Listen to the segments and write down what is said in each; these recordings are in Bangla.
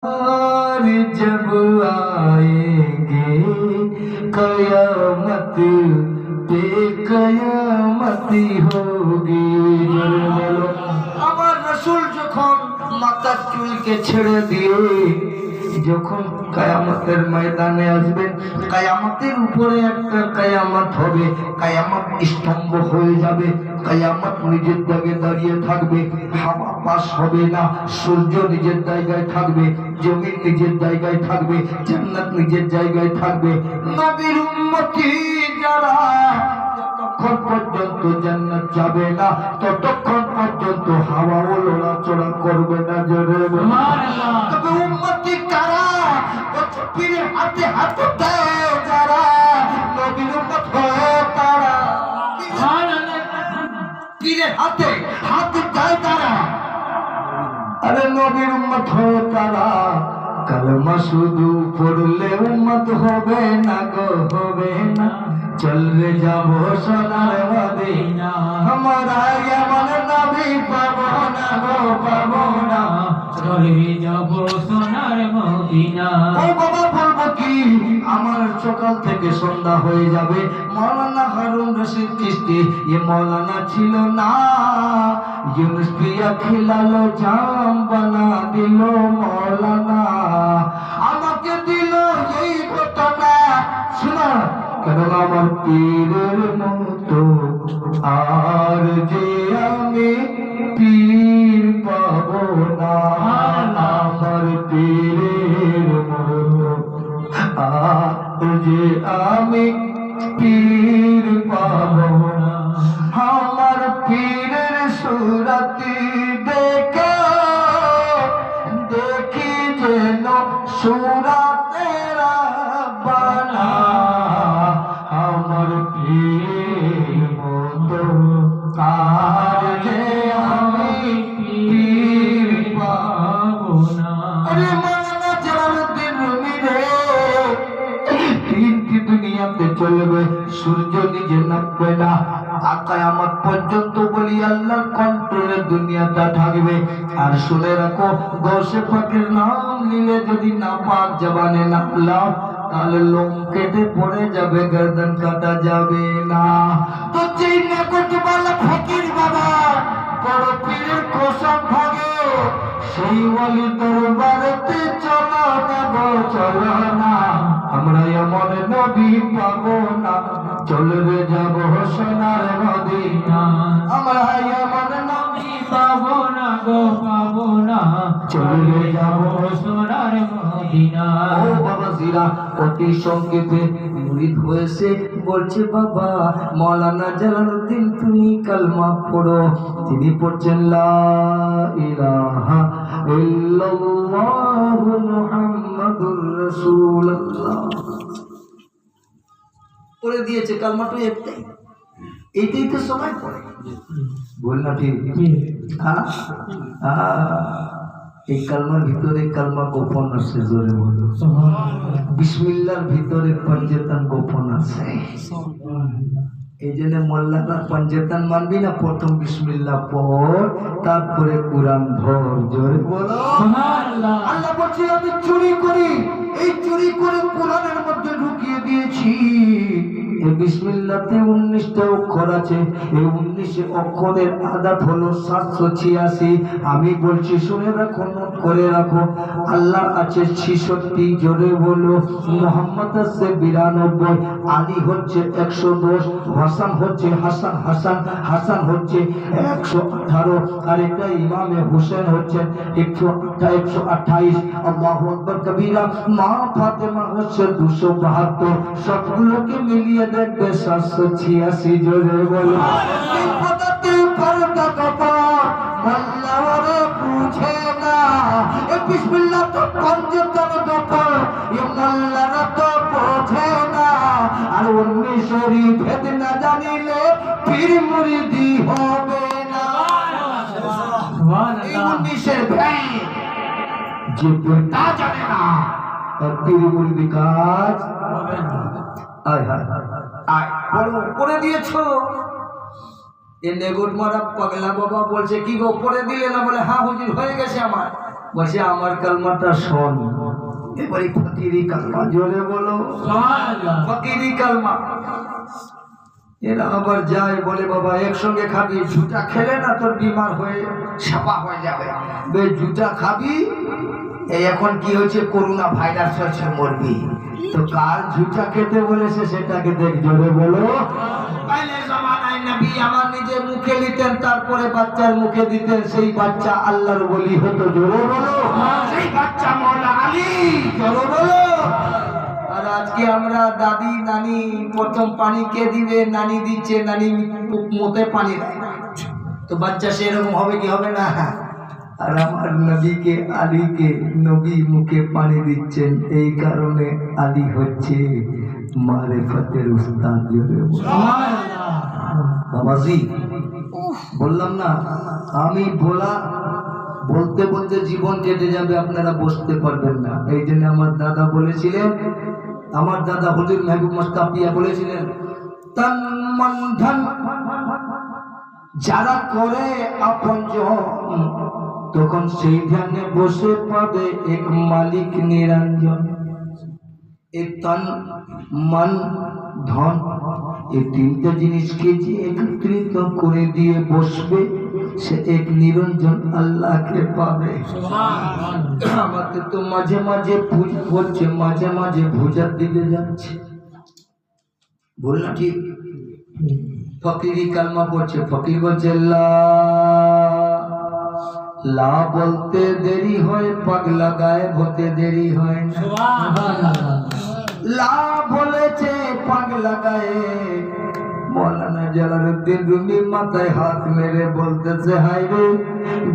और जब आएंगे कयामत पे कयामती होगी। আমার রাসূল যখন মাথার চুলকে ছেড়ে দিয়ে যখন কিয়ামতের ময়দানে আসবেন, কিয়ামতের উপরে একটা কিয়ামত হবে, কিয়ামত স্তম্ভ হয়ে যাবে, কিয়ামত নিজের জায়গায় দাঁড়িয়ে থাকবে, হাওয়া পাস হবে না, সূর্য নিজের জায়গায় থাকবে, জমিন নিজের জায়গায় থাকবে, জান্নাত নিজের জায়গায় থাকবে। নবীর উম্মতি যারা যতক্ষণ পর্যন্ত জান্নাত যাবে না ততক্ষণ পর্যন্ত হাওয়াও লড়াচড়া করবে না। জোরে সুবহানাল্লাহ। তবে উম্মতি কারা? পীরের হাতে হাত দেয় যারা, নবীর উম্মত হয় তারা। পীরের হাতে হাত দেয় তারা, আরে নবীর উম্মত হয় তারা। কালমা শুধু পড়লে উম্মত হবে না গো, হবে না। চলে যাব সোনার মদিনা, আমরা এমন নবী পাবো না গো, পাবো না। চলে যাব সোনার মদিনা। ও বাবা বলবো কি, আমার সকাল থেকে সন্ধ্যা হয়ে যাবে। মৌলানা হারুন রশিদ চিশতি এ মৌলানা ছিল না, ইউনুস পিয়া খিলালো জাম বানা দিল মৌলানা, আমাকে দিল এই ঘটনা। শোনা কেননা আমার পীরের মতো আর যে আমি পীর পাবো না, আমার পীরের মতো আর যে আমি পীর পাবো না। আমার পীরের সুরতি দেখে দেখি যেন সুরাতের বানা, আমার পীর মতো আর যে আমি পীর পাবো না। আরে মাওলানা জালালউদ্দিন রুমি রে, তিনটি দুনিয়াতে চলবে, সূর্য নিজে নামবে না, কিয়ামত পর্যন্ত বলি আল্লাহর কন্ট্রোলে দুনিয়াটা থাকবে। আর শুনে রাখো, গৌসে পাকের নাম নিলে যদি না পাক জবানে না লাও, তাহলে লোম কেটে পড়ে যাবে, গর্দন কাটা যাবে না। তো যেই নেকটওয়ালা ফকির বাবা বড় পীরের কসম ভাগে, সেই ওয়ালি দরবারেতে চলো না গো, চলো না। আমরা এমন নবী পাবো না, চলে যাব সোনার মদিনা। আমরা এমন নবী পাবো না গো, পাবো না, চলে যাব সোনার মদিনা। ও বাবা জিরা অতি সংক্ষেপে মুরিদ হয়েছে, বলছে বাবা মৌলানা জালালউদ্দিন তুমি কালমা পড়ো। তিনি পড়ছেন লা ইলাহা ইল্লাল্লাহু মুহাম্মাদুর রাসূলুল্লাহ, পড়ে দিয়েছে। কালমাটা একটাই, এইটাই তো সবাই পড়ে, বল না ঠিক? এই কালমার ভিতরে কালমা গোপন আছে, জোরে বলো বিসমিল্লাহর ভিতরে পঞ্চেতন গোপন আছে। এই জন্য মোল্লারা পঞ্চেতন মানবি না, প্রথম বিসমিল্লাহ পড়, তারপরে কুরআন ধর। জোরে বলো সুবহানাল্লাহ। আল্লাহ বলছে আমি চুরি করি, এই চুরি করে কুরআনের মধ্যে ঢুকিয়ে দিয়েছি। এই বিসমিল্লাহতে 19টা অক্ষর আছে, এই 19 অক্ষরের আদাত হলো 786। আমি বলছি শুনে রাখো, নোট করে রাখো। আল্লাহ আছে 66, জোরে বলো। মুহাম্মদ আছে 92, আলী হচ্ছে 110, হাসান হচ্ছে হাসান হাসান হাসান হচ্ছে 118, আর এটা ইমামে হোসেন হচ্ছে 128। আল্লাহু আকবার কবীরা। মা ফাতেমা হচ্ছে 272, সবগুলোকে মিলিয়ে দেখবে 786। জোরে বলো বিপদতে পড়তা কপাল আল্লাহরে বুঝে না, এ বিসমিল্লাহ তো পঞ্চতন কপাল এ আল্লাহরে তো বোঝে না। আর 19 ভেদ না জানিলে পীর মুরিদি হবে না। সুবহানাল্লাহ। 19 ভেদ যে না জানে না, তার পীর মুরিদি কাজ হবে না। আয় হায় আয় বলো করে দিয়েছো। এ নেগুট মারা পাগলা বাবা বলছে কি গো পড়ে দিলে না? বলে হ্যাঁ হুজুর হয়ে গেছে আমার। বলছে আমার কালমাটা শোন। এবারে ফকিরি কালমা, জোরে বলো ফকিরি কালমা। এরা আবার যায় বলে বাবা একসঙ্গে খাবি, জুটা খেলে না তোর বিমার হয়ে ছাপা হয়ে যাবে, জুটা খাবি। এই এখন কি হয়েছে, করোনা ভাইরাস হয়েছে, মরবি। তো কার জুটা খেতে বলেছে সেটাকে দেখ, জোরে বলো। নবী আমার নিজের মুখে নিতেন, তারপরে বাচ্চার মুখে দিতেন, সেই বাচ্চা আল্লাহর ওলি হতো, জোরে বলো। সেই বাচ্চা মওলা আলী, জোরে বলো। আর আজকে আমরা দাদি নানি, প্রথম পানি কে দিবে, নানি দিচ্ছে, নানি মুখে পানি দেয়, তো বাচ্চা সেরকম হবে কি হবে না। আর আমার নবীকে আলীকে নবী মুখে পানি দিচ্ছেন, এই কারণে আলী হচ্ছে মারিফতের উস্তাদ, জোরে বলো। বাবাজি বললাম না, আমি বলতে বলতে জীবন কেটে যাবে, আপনারা বসতে পারবেন না। এই জন্য আমার দাদা বলেছিলেন, আমার দাদা হুজুর মেহবুব মুস্তাফিয়া বলেছিলেন, তন মন ধন যারা করে আপনজন, তখন সেই ধ্যানে বসে পাবে এক মালিক নিরঞ্জন। এই তন মন ধন, এই তিনটা জিনিসকে যে একত্রিত করে দিয়ে বসবে, সে এক নিরঞ্জন আল্লাহকে পাবে। আমাদের তো মাঝে মাঝে পুজ করছে, মাঝে মাঝে ভুজার দিকে যাচ্ছে, বল না ঠিক। ফকিরি কালমা পড়ছে, ফকির বলছে লা বলতে দেরি হয়, পাগলা গায়েব হতে দেরি হয় না। লা বলেছে পাগলা গায়ে, মৌলানা জালালউদ্দিন রুমি মাথায় হাত মেরে বলতেছে, হায় রে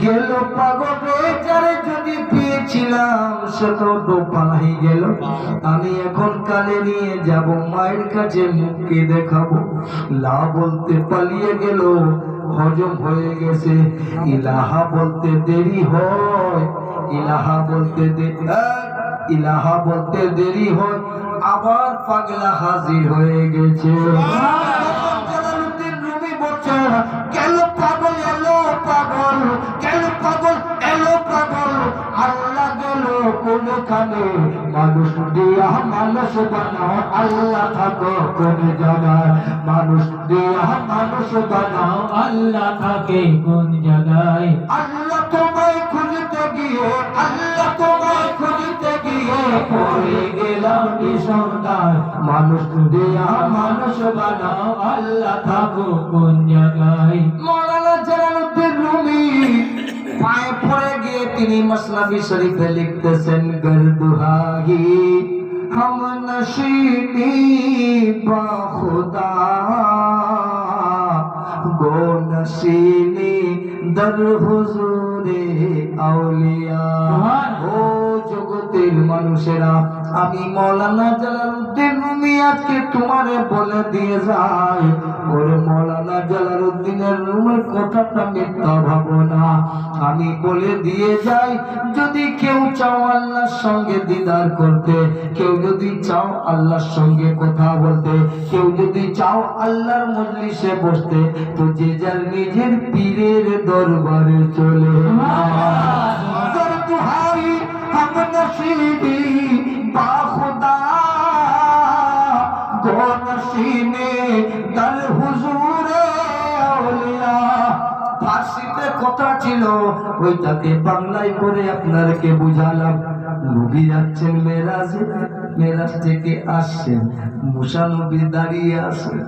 গেল পাগল রে, যারে যদি পেয়েছিলাম সে তো পালাই গেল। আমি এখন কানে নিয়ে যাব, মায়ের কাছে মুখকে দেখাবো। লা বলতে পালিয়ে গেল, হজম হয়ে গেছে। ইলাহা বলতে দেরি হয়, ইলাহা বলতে ইলাহা বলতে দেরি হয়, আবার পাগলা হাজির হয়ে গেছে। জালালউদ্দিন রুমি বলছে, গেল পাগল এলো পাগল, গেল পাগল এলো পাগল, আল্লাহ গেল কোনখানে, মানুষ দিয়া মানুষ বানাও, আল্লাহ থাকো কোন জায়গায়। মানুষ দিয়া মানুষ বানাও, আল্লাহ থাকে কোন জায়গায়। আল্লাহ তোমায় খুঁজতে গিয়ে, আল্লাহ তোমায় খুঁজতে গিয়ে পড়ে গেলাম নিঃসন্তান। মানুষ দিয়া মানুষ বানাও, আল্লাহ থাকো কোন জায়গায়। মৌলানা জালালউদ্দিন রুমি পায়ে পড়ে গিয়ে তিনি মসনবী শরীফে লিখতেছেন, গরদুহাহি हम नशीबी बाखुदा गो नशीनी दर हुजूरे আউলিয়া। ও জগতের মানুষেরা, আমি মৌলানা জালালউদ্দিন রুমি আজকে তোমারে বলে দিয়ে যাই, ওরে মৌলানা জালালউদ্দিনের রুমের কথাটা মিথ্যা ভাবো না। আমি বলে দিয়ে যাই, যদি কেউ চাও আল্লাহর সঙ্গে দিদার করতে, কেউ যদি চাও আল্লাহর সঙ্গে কথা বলতে, কেউ যদি চাও আল্লাহর মজলিসে বসতে, তো যে যার নিজের পীরের দরবারে চলে। দুহাই हम नसीबी बाखुदा गो नसीने दर हुजूरे আউলিয়া। ফার্সিতে কথা ছিল, ওইটাকে বাংলায় করে আপনাদেরকে বুঝালাম। নবী যাচ্ছেন মেরাজে, মেরাজ থেকে আসছেন, মুসা নবী দাঁড়িয়ে আছেন।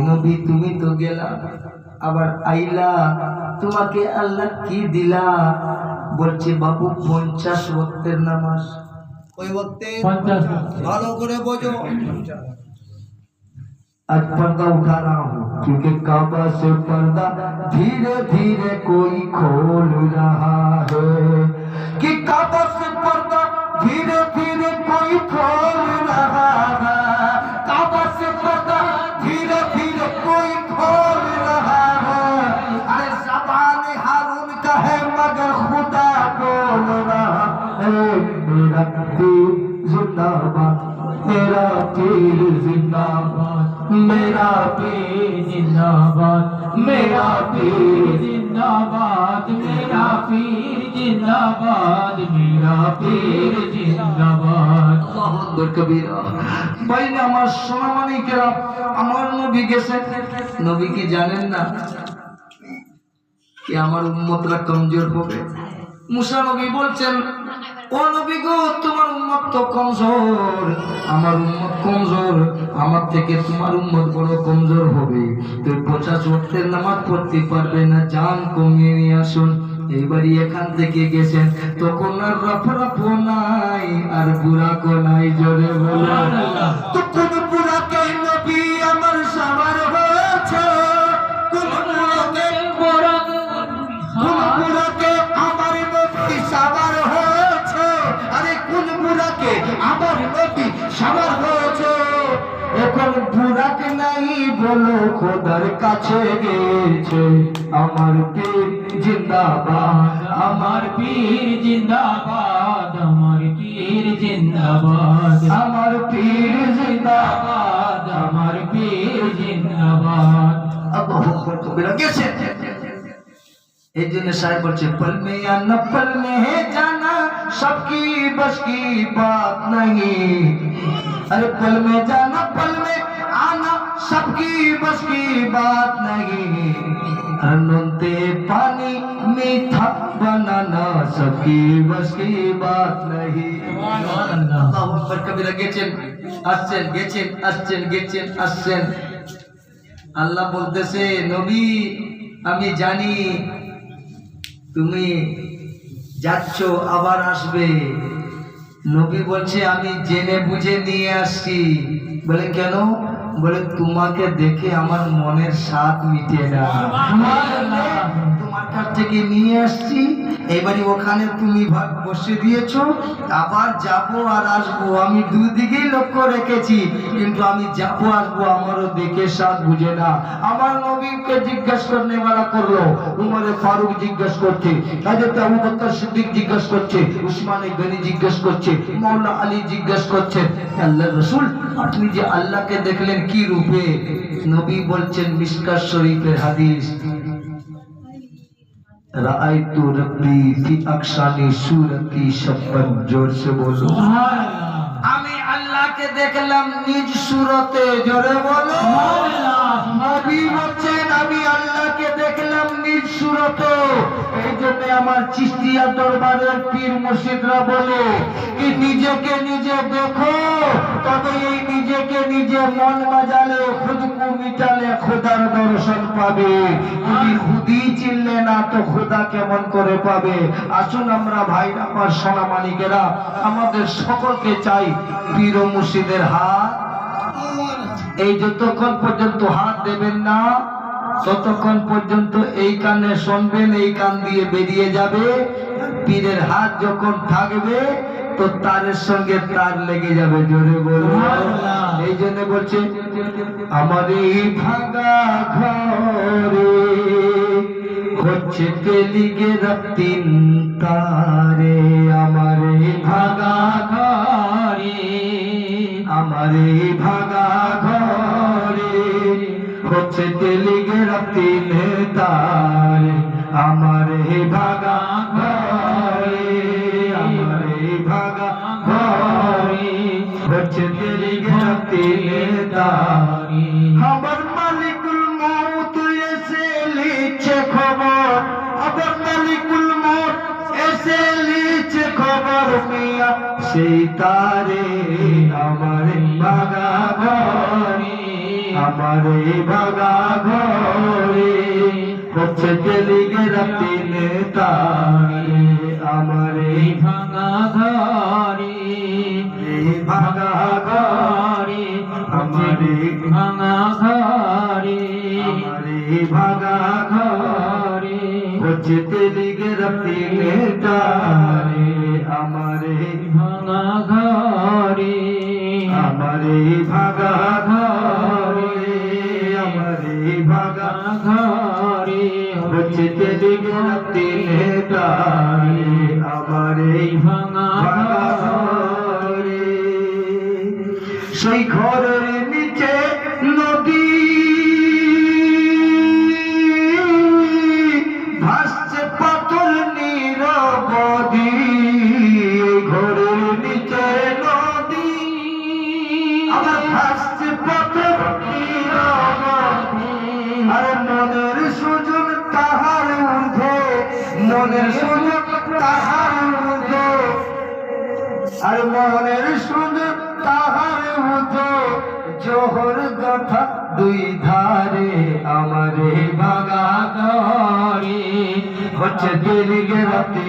নবী তুমি তো গেলা, আবার আইলা, তোমাকে আল্লাহ কি দিলা? বলছে বাবু 50 ওয়াক্তের নামাজ। ওই ওয়াক্তে 50 ভালো করে বোঝো। आज पर्दा उठा रहा हूँ क्योंकि काबा से पर्दा धीरे धीरे कोई खोल रहा है, कि काबा से पर्दा धीरे धीरे कोई खोल रहा है, काबा से पर्दा धीरे धीरे कोई खोल रहा है। अरे ज़बान हारून का है मगर खुदा बोल रहा है, मेरा पीर जिंदाबाद, मेरा पीर जिंदाबाद, मेरा पीर जिंदाबाद, मेरा पीर जिंदाबाद। जिंदाबाद मेरा पीर जिंदाबाद मेरा पीर जिंदाबाद আল্লাহু আকবার কবীরা। বাইরে আমার সোনামানিকেরা, আমার নবী গেছেন, নবী কি জানেন না কি আমার উম্মতরা কমজোর হবে? মুসা নবী বলছেন, ও নবী গো, তোমার উম্মত তো কমজোর, আমার উম্মত কমজোর, আমার থেকে তোমার উম্মত বড় কমজোর হবে, তো 50 ওয়াক্তের নামাজ পড়তে পারবে না, জান কমিয়ে নিয়ে আসুন। এইবারই এখান থেকে গেছেন, তখন আর রাফরাফো নাই আর বুড়াকো নাই, জোরে বলো। তো কোন বুড়াকে নবী আমার সাবার হয়েছে, কোন বুড়াকে আমার নবী সাবার হয়েছে, আরে কোন বুড়াকে আমার নবী সাবার হয়েছে। এখন বুড়াকে নাই বলো খোদার কাছে গেছে, আমার পীর জিন্দাবাদ, আমার পীর জিন্দাবাদ আমার পীর জিন্দাবাদ আমার পীর জিন্দাবাদ। আমার পীর জিন্দাবাদ আল্লাহু আকবার কবীরা গেছে। এই জন্য সাহেব বলছে, পল মে আনা পল মে হে জানা সবকি বস কি বাত नहीं, अरे पल में जाना पल में आना सबकी बस की बात नहीं, अनंते पानी मीठा बनाना सबकी बस की बात नहीं। আল্লাহু আকবার কবীরা গেছেন, আসছেন, গেছেন, আসছেন, গেছেন, আসছেন। আল্লাহ বলতেছে, নবী আমি জানি তুমি যাচ্ছ, আবার আসবে। নবী বলছে, আমি জেনে বুঝে নিয়ে আসছি। বলে কেন? বলে তোমাকে দেখে আমার মনের স্বাদ মিটে না, তোমার কাছ থেকে নিয়ে আসছি। এবারে ওখানে তুমি ভাগ বসে দিয়েছো, আবার যাবো আর আসবো, আমি দুদিকেই লক্ষ্য রেখেছি, কিন্তু আমি যাবো আসবো আমারও দেখে স্বাদ বুঝে না। আমার নবীকে জিজ্ঞেস করনে वाला করলো, উমরে ফারুক জিজ্ঞেস করছে, হযরত আবু বকর সিদ্দিক জিজ্ঞেস করছে, উসমানে গনি জিজ্ঞেস করছে, মাওলা আলী জিজ্ঞেস করছে, আল্লাহর রাসূল আপনি যে আল্লাহকে দেখলেন কি রূপে? নবী বলছেন, মিশকাত শরীফের হাদিস, রাআইতু রব্বি ফি আকসানি সূরতি শাব্বান, জোর সে বলো, আমি আল্লাহকে দেখলাম নিজ সুরতে, জোরে বলো। নবী বলছেন, আমি আল্লাহকে দেখলাম নিজ সুরতে। এই জন্য আমার চিশতিয়া দরবারের পীর মুর্শিদরা বলে কি নিজেকে নিজে দেখো, তবে এই নিজেকে নিজে মন বাজালে, খুদকু মিটালে খোদার দর্শন পাবে। তুমি খুদি চিনলে না তো খোদা কেমন করে পাবে? আসুন আমরা ভাইরা, আমার সোনামানিকেরা, আমাদের সকলকে চাই পীর ও মুর্শিদের হাত। এই যতক্ষণ পর্যন্ত হাত দেবেন না, ততক্ষণ পর্যন্ত এই কানে শুনবেন, এই কান দিয়ে বেরিয়ে যাবে। পীরের হাত যখন থাকবে তো তারের সঙ্গে তার লেগে যাবে, জোরে বলবো। এই জন্য বলছে, আমার এই ভাঙা ঘরে হচ্ছে তেলিগে রক্তিন তারে, আমার এই ভাঙা ঘরে, আমার এই ভাঙা ঘরে হচ্ছে তেলিগে রক্তিন তারে, আমার এই ভাঙা ঘরে, আমার এই ভাঙা ঘরে হচ্ছে তেলিগে রক্তিন তারে। আমার মালিকুল মউত এসে লিখছে খবর, আমার মালিকুল মউত এসে লিখছে খবর, মিয়া সেই তারে আমার ভাঙা ঘরে, আমার ভাঙা ঘরে হচ্ছে তেলিগে রক্তিন তারে, আমার ভাঙা ঘরে ভাঙা ঘরে, আমার ভাঙা ঘরে আমার ভাঙা ঘরে হচ্ছে তেলিগে রক্তিন তারে, আমার ভাঙা ঘরে আমার ভাঙা ঘরে, আমার ভাঙা ঘরে হচ্ছে তেলিগে রক্তিন তারে, আমার ভাঙা ঘরে। সেই ঘরের নিচে নদী তাহার মতো, আর মোহনের সুন্দর তাহার মতো, জোহর কথা দুই ধারে আমারে ভাঙা ঘরে হচ্ছে দিলগে রাতে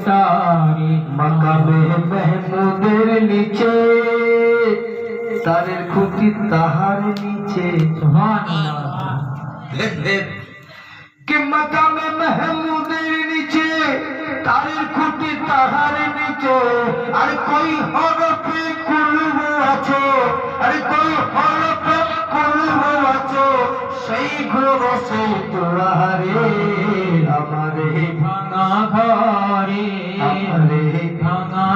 তারি মাকামে মেহমুদের নিচে, তারের খুঁটি তাহার নিচে। সুবহানাল্লাহ कि मकामे महमूদের নিচে, তারের খুঁটি তাহার নিচে, আর কই হরফে কুলব আছে, আর কই হরফে কুলব আছে, সেই ঘরসে তোহারে আমারে ভাঙা ঘরে আমারে ভাঙা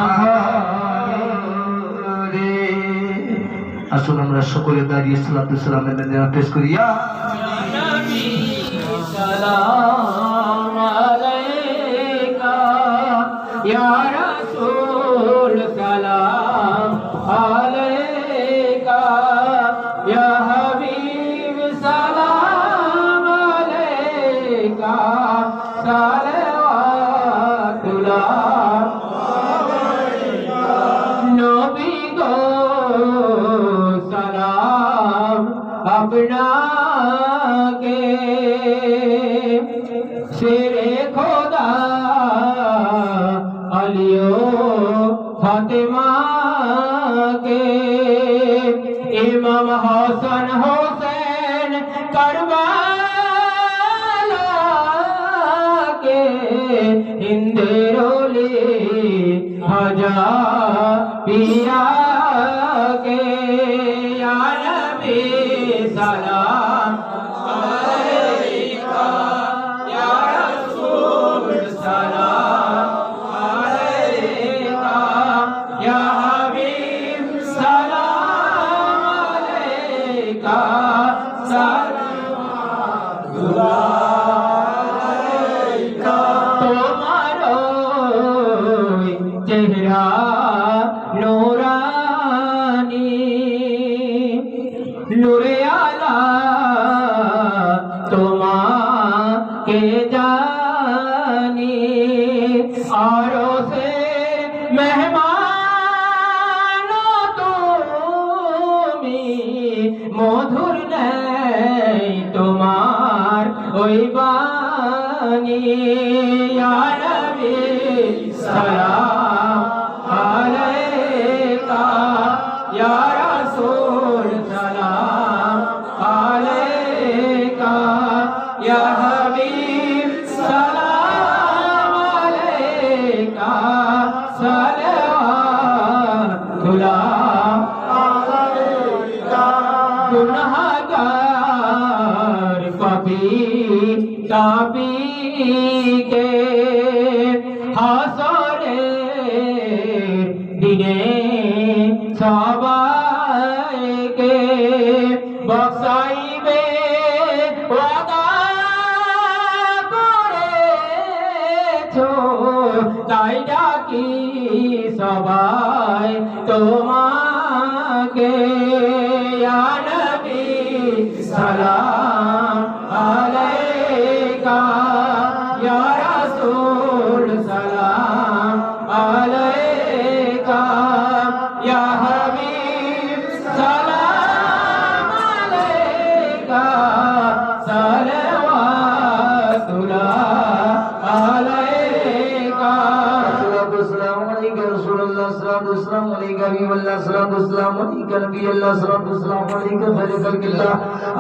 ঘরে। আসুন আমরা সকলে দাঁড়িয়ে সালাতু সালামের নামে পেশ করি। ইয়া নবী সালাম আলাইকা ইয়া রাসূল সালাম আলাইকা ইয়া হাবিব সালাম আলাইকা সালাওয়াতুল্লাহ নবী গো সালাম আপনাকে শেরে খোদা আলিও ফাতেমাকে ইমাম হাসান হোসেন কারবালাকে হিন্দের ওলি হাজা পিয়াকে ইয়া নবী সালাম আলাইকা ইয়া রাসূল সালাম আলাইকা ইয়া হাবিব সালাম আলাইকা সালাওয়াতুল্লাহ আলাইকা তোমার চেহারা নূরানী নূরে আলা তোমাকে জানি আরো সে মেহমান তুমি মধুর নেই তোমার ওই বাণী ইয়া নবী সালাম আলাইকা ইয়া রাসূল সালাম আলাইকা ইয়া হাবিব সালাম আলাইকা সালাওয়াতুল্লাহ আলাইকা গুনাহগার পাপী তাপী কে হাসরের দিনে সবাইকে বসাইবে ওয়াদা করেছো, তাই ডাকি সবাই তোমাকে ইয়া নবী সালাম আলাইকা ইয়া রাসূল সালাম আলাইকা ইয়া হাবিব সালাম আলাইকা সালাওয়াতুল্লাহ আলাইকা। الصلاة والسلام عليك يا رسول الله، الصلاة والسلام عليك حبيب الله، الصلاة والسلام عليك نبي الله، الصلاة والسلام عليك خير خلق الله،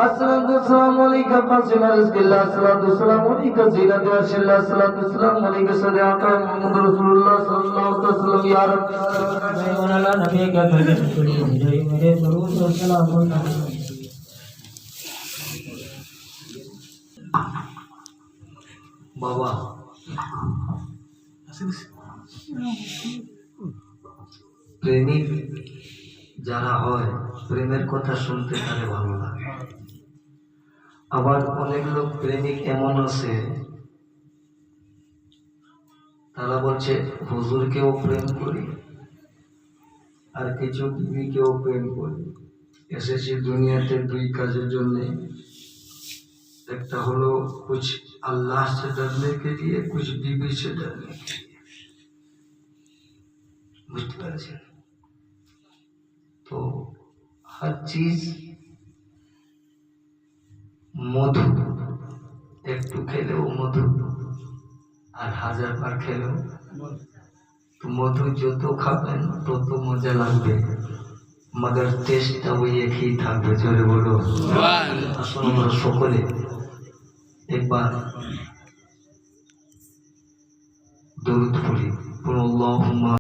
الصلاة والسلام عليك قاسم رزق الله، الصلاة والسلام عليك زينة عرش الله، الصلاة والسلام عليك صديق محمد رسول الله صلى الله عليه وسلم يا رب। Allah Nabi ka kare kuri jai mere durud aur salam বাবা প্রেমিক যারা হয় প্রেমের কথা শুনতে তাদের ভালো লাগে। আবার অনেক লোক প্রেমিক এমন আছে তারা বলছে হুজুরকেও প্রেম করি আর কিছু বিবিকেও প্রেম করি। এসেছি দুনিয়াতে দুই কাজের জন্য, একটা হলো कुछ अल्लाह से डरने के लिए, कुछ बीवी से डरने के लिए। বুঝতে পেরেছেন? তো हर चीज মধু, একটু খেলেও মধু আর 1000 বার খেলেও তো মধু যত খাবেন তত মজা লাগবে, মগর টেস্টটা ওই একই থাকবে। জোরে বলো আসুন আমরা সকলে একবার দরুদ পড়ি। আল্লাহুম্মা